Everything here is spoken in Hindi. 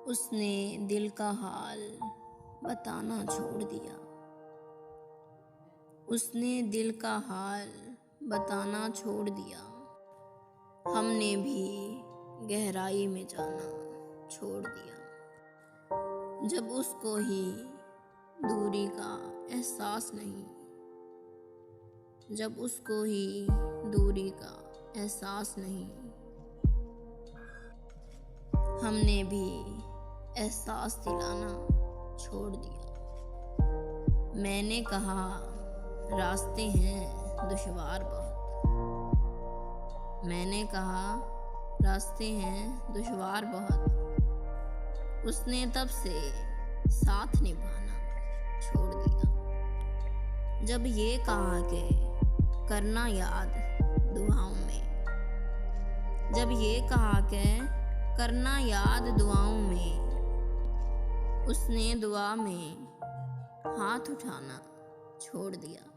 उसने दिल का हाल बताना छोड़ दिया। उसने दिल का हाल बताना छोड़ दिया। हमने भी गहराई में जाना छोड़ दिया। जब उसको ही दूरी का एहसास नहीं, जब उसको ही दूरी का एहसास नहीं, हमने भी एहसास दिलाना छोड़ दिया। मैंने कहा रास्ते हैं दुश्वार बहुत, मैंने कहा रास्ते हैं दुश्वार बहुत। उसने तब से साथ निभाना छोड़ दिया। जब ये कहा कि करना याद दुआओं में, जब ये कहा कि करना याद दुआओं में, उसने दुआ में हाथ उठाना छोड़ दिया।